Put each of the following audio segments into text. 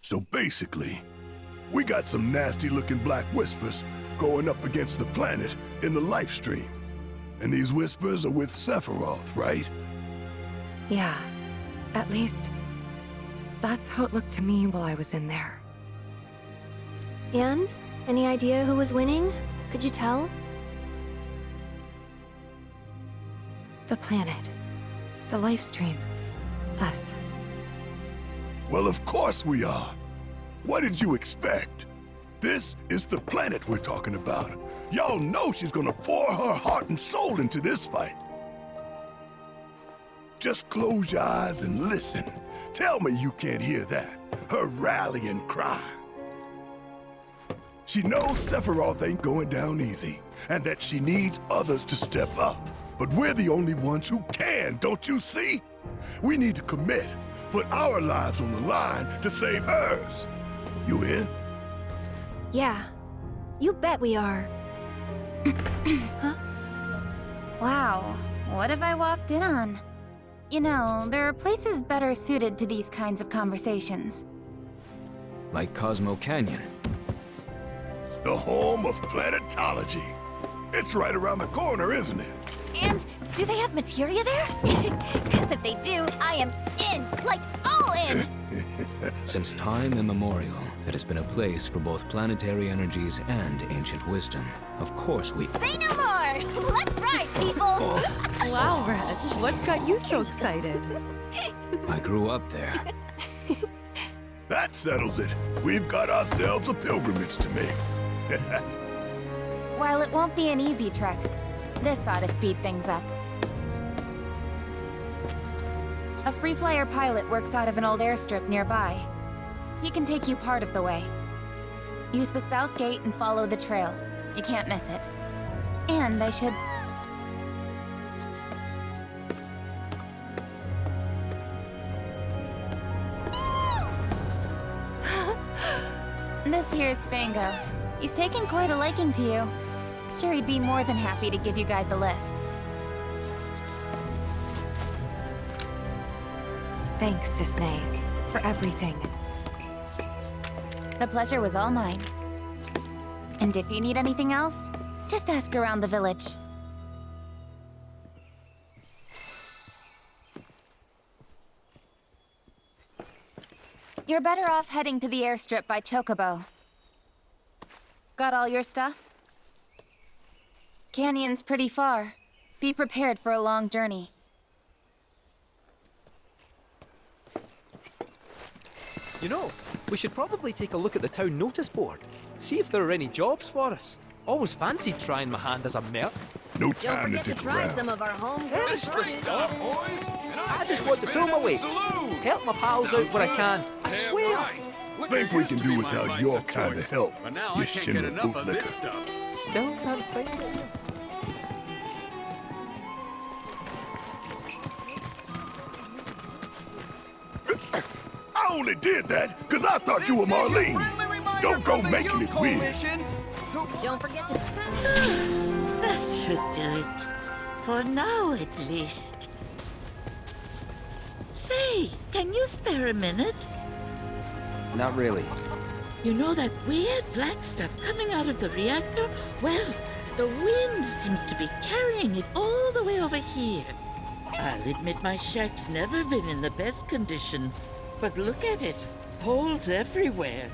So basically, we got some nasty-looking black whispers going up against the planet in the life stream. And these whispers are with Sephiroth, right? Yeah. At least, that's how it looked to me while I was in there. And? Any idea who was winning? Could you tell? The planet. The life stream. Us. Well, of course we are. What did you expect? This is the planet we're talking about. Y'all know she's gonna pour her heart and soul into this fight. Just close your eyes and listen. Tell me you can't hear that. Her rallying cry. She knows Sephiroth ain't going down easy, and that she needs others to step up. But we're the only ones who can, don't you see? We need to commit, put our lives on the line to save hers. You in? Yeah. You bet we are. Huh? Wow, what have I walked in on? You know, there are places better suited to these kinds of conversations. Like Cosmo Canyon. The home of planetology. It's right around the corner, isn't it? And do they have materia there? Because if they do, I am in, like all in! Since time immemorial, it has been a place for both planetary energies and ancient wisdom. Of course we... Say no more! Let's ride, people! Wow, Reg, what's got you so excited? I grew up there. That settles it. We've got ourselves a pilgrimage to make. While it won't be an easy trek, this ought to speed things up. A free flyer pilot works out of an old airstrip nearby. He can take you part of the way. Use the south gate and follow the trail. You can't miss it. And I should... This here's Spango. He's taken quite a liking to you. Sure, he'd be more than happy to give you guys a lift. Thanks, Cisne, for everything. The pleasure was all mine. And if you need anything else, just ask around the village. You're better off heading to the airstrip by Chocobo. Got all your stuff? Canyon's pretty far. Be prepared for a long journey. You know, we should probably take a look at the town notice board. See if there are any jobs for us. Always fancied trying my hand as a merc. No Don't time to forget to dick try around. some of our homegrown Honestly, fruit. I just want to pull my weight. Help my pals out where I can. I swear. Think we can do without your kind of help, But now you I can't get shimmer enough of this bootlicker. stuff. Still can't think of it. I only did that because I thought you were Marlene. Don't go making it weird. Don't forget to... That should do it. For now, at least. Say, can you spare a minute? Not really. You know that weird black stuff coming out of the reactor? Well, the wind seems to be carrying it all the way over here. I'll admit my shack's never been in the best condition. But look at it. Holes everywhere.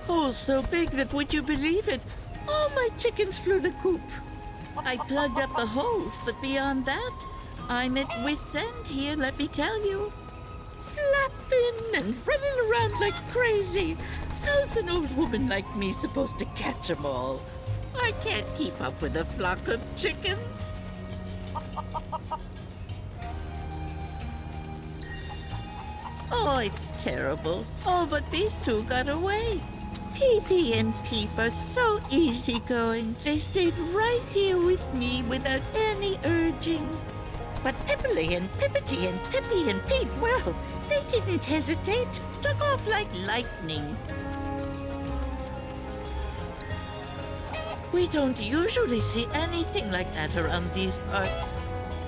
Holes so big that, would you believe it, all my chickens flew the coop. I plugged up the holes, but beyond that, I'm at wit's end here, let me tell you. Flapping and running around like crazy. How's an old woman like me supposed to catch 'em all? I can't keep up with a flock of chickens. Oh, it's terrible. Oh, but these two got away. Pee-Pee and Peep are so easygoing. They stayed right here with me without any urging. But Pippily and Pippity and Pippy and Pete, well, they didn't hesitate. Took off like lightning. We don't usually see anything like that around these parts.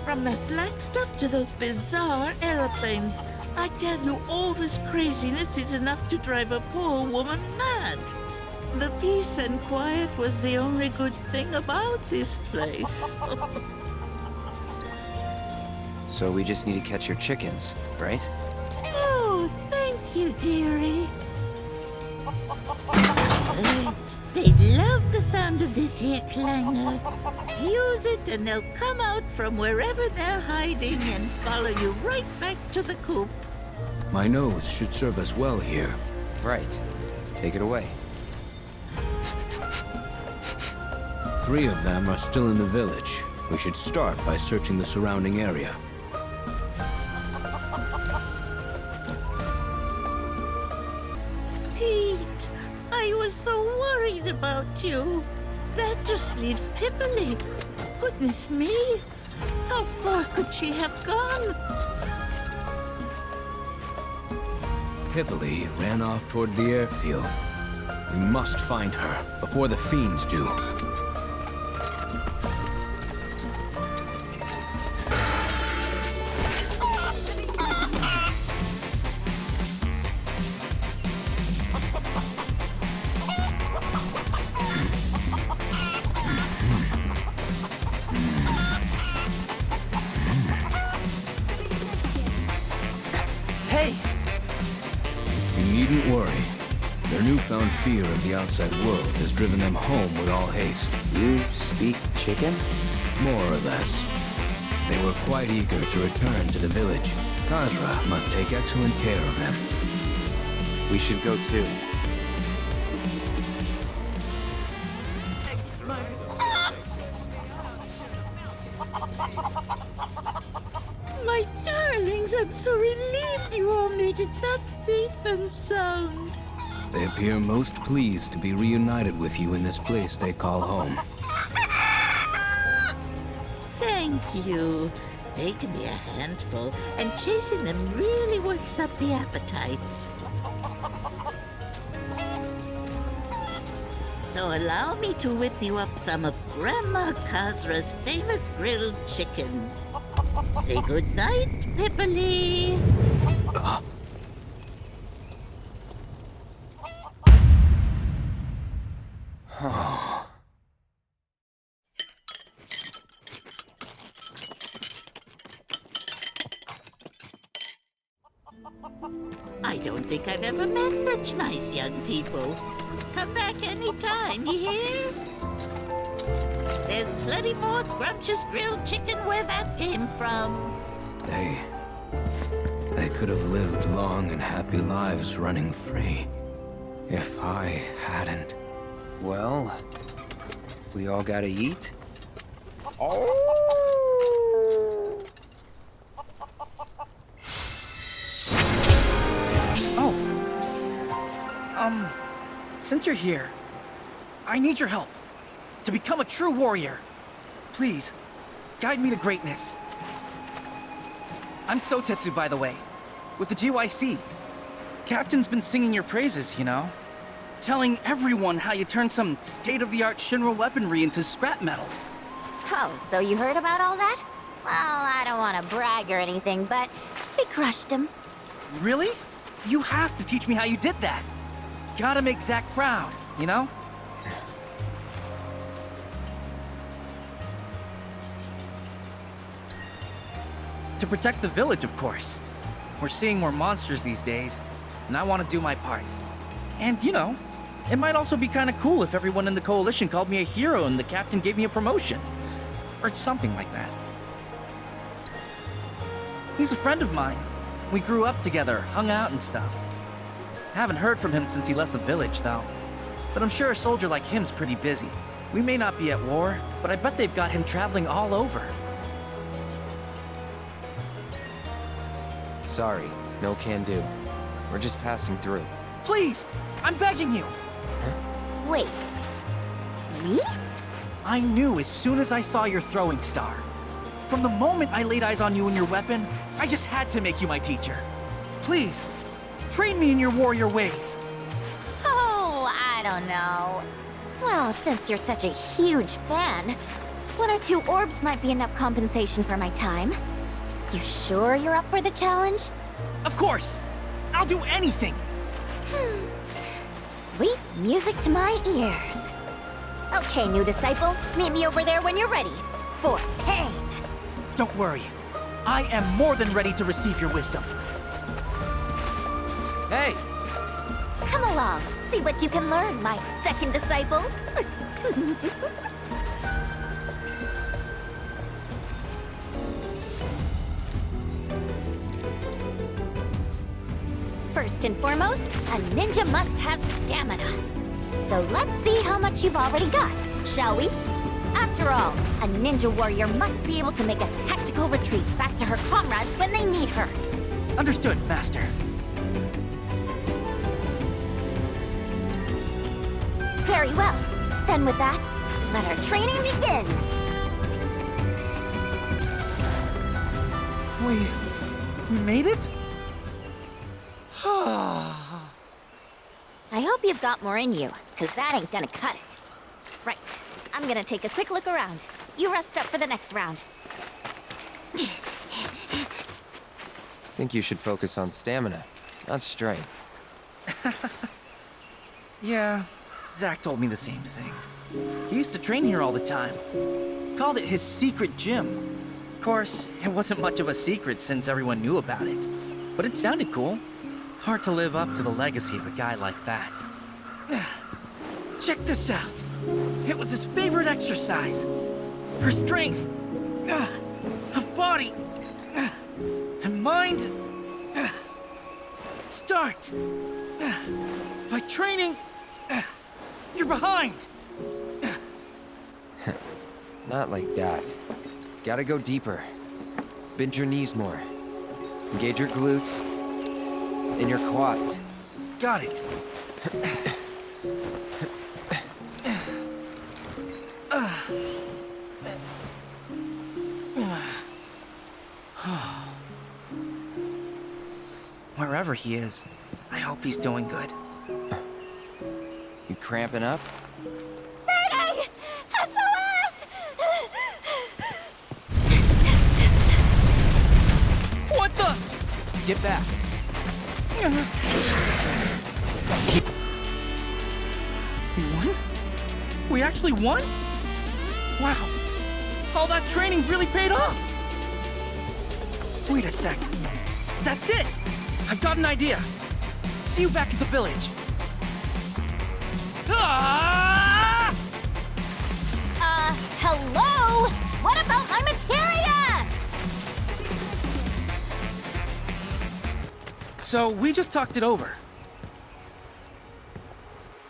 From that black stuff to those bizarre aeroplanes, I tell you, all this craziness is enough to drive a poor woman mad. The peace and quiet was the only good thing about this place. So we just need to catch your chickens, right? Oh, thank you, dearie. Birds, they love the sound of this here clangor. Use it and they'll come out from wherever they're hiding and follow you right back to the coop. My nose should serve us well here. Right. Take it away. 3 of them are still in the village. We should start by searching the surrounding area. Pete, I was so worried about you. That just leaves Pipperly. Goodness me. How far could she have gone? Pipperly ran off toward the airfield. We must find her before the fiends do. Hey! You needn't worry. Their newfound fear of the outside world has driven them home with all haste. You speak chicken? More or less. They were quite eager to return to the village. Khazra must take excellent care of them. We should go too. My darlings, I'm so relieved you all made it back safe and sound. They appear most pleased to be reunited with you in this place they call home. Thank you. They can be a handful, and chasing them really works up the appetite. So allow me to whip you up some of Grandma Khazra's famous grilled chicken. Say goodnight, Pipperly. I don't think I've ever met such nice young people. Come back anytime, you hear? There's plenty more scrumptious grilled chicken where that came from. They could have lived long and happy lives running free. If I hadn't. Well, we all gotta eat? Since you're here, I need your help to become a true warrior. Please, guide me to greatness. I'm Sotetsu, by the way, with the GYC. Captain's been singing your praises, you know? Telling everyone how you turned some state-of-the-art Shinra weaponry into scrap metal. Oh, so you heard about all that? Well, I don't want to brag or anything, but we crushed him. Really? You have to teach me how you did that. Gotta make Zack proud, you know? To protect the village, of course. We're seeing more monsters these days, and I want to do my part. And, you know, it might also be kind of cool if everyone in the Coalition called me a hero and the captain gave me a promotion. Or something like that. He's a friend of mine. We grew up together, hung out and stuff. Haven't heard from him since he left the village, though. But I'm sure a soldier like him's pretty busy. We may not be at war, but I bet they've got him traveling all over. Sorry, no can do. We're just passing through. Please! I'm begging you! Wait. Me? I knew as soon as I saw your throwing star. From the moment I laid eyes on you and your weapon, I just had to make you my teacher. Please, train me in your warrior ways. Oh, I don't know. Well, since you're such a huge fan, 1 or 2 orbs might be enough compensation for my time. You sure you're up for the challenge? Of course! I'll do anything! Sweet music to my ears. Okay, new disciple, meet me over there when you're ready. For pain. Don't worry. I am more than ready to receive your wisdom. Hey! Come along, see what you can learn, my second disciple. First and foremost, a ninja must have stamina. So let's see how much you've already got, shall we? After all, a ninja warrior must be able to make a tactical retreat back to her comrades when they need her. Understood, Master. Very well. Then with that, let our training begin. We made it? I hope you've got more in you, because that ain't gonna cut it. Right. I'm gonna take a quick look around. You rest up for the next round. Think you should focus on stamina, not strength. Yeah, Zack told me the same thing. He used to train here all the time. Called it his secret gym. Of course, it wasn't much of a secret since everyone knew about it. But it sounded cool. Hard to live up to the legacy of a guy like that. Check this out. It was his favorite exercise. For strength, of body, and mind. Start. By training, you're behind. Not like that. Gotta go deeper. Bend your knees more. Engage your glutes. And your quads. Got it. Wherever he is, I hope he's doing good. You cramping up? Mayday! SOS! What the? Get back. We won? We actually won? Wow. All that training really paid off. Wait a sec. That's it! I've got an idea. See you back at the village. Ah! Hello? What about my materia? So, we just talked it over.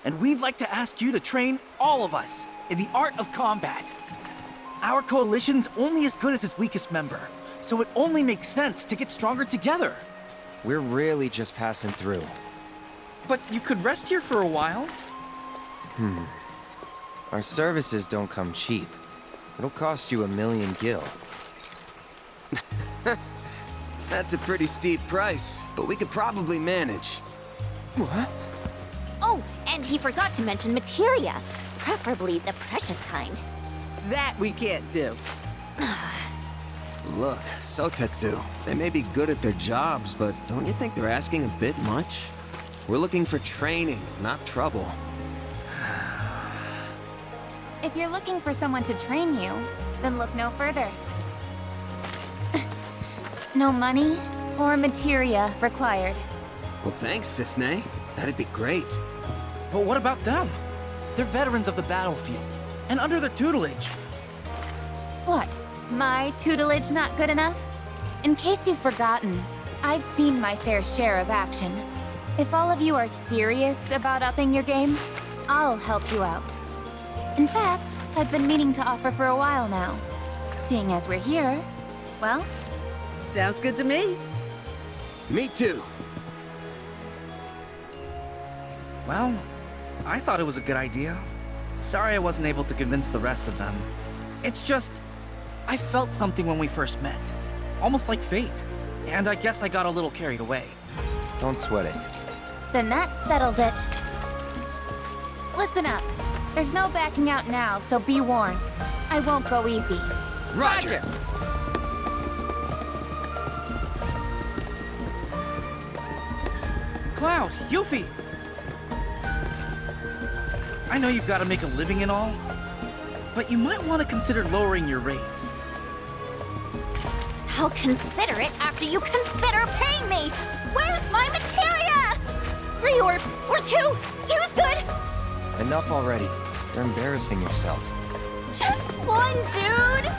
And we'd like to ask you to train all of us in the art of combat. Our coalition's only as good as its weakest member, so it only makes sense to get stronger together. We're really just passing through. But you could rest here for a while. Our services don't come cheap. It'll cost you 1 million gil. That's a pretty steep price, but we could probably manage. What? Oh, and he forgot to mention materia, preferably the precious kind. That we can't do. Look, Sotetsu, they may be good at their jobs, but don't you think they're asking a bit much? We're looking for training, not trouble. If you're looking for someone to train you, then look no further. No money or materia required. Well, thanks, Cisne. That'd be great. But what about them? They're veterans of the battlefield, and under their tutelage. What? My tutelage not good enough? In case you've forgotten, I've seen my fair share of action. If all of you are serious about upping your game, I'll help you out. In fact, I've been meaning to offer for a while now. Seeing as we're here, well... Sounds good to me. Me too. Well, I thought it was a good idea. Sorry I wasn't able to convince the rest of them. It's just, I felt something when we first met. Almost like fate. And I guess I got a little carried away. Don't sweat it. Then that settles it. Listen up. There's no backing out now, so be warned. I won't go easy. Roger! Cloud, Yuffie! I know you've got to make a living and all, but you might want to consider lowering your rates. I'll consider it after you consider paying me! Where's my materia? 3 orbs, or 2? 2's good! Enough already. You're embarrassing yourself. Just 1, dude!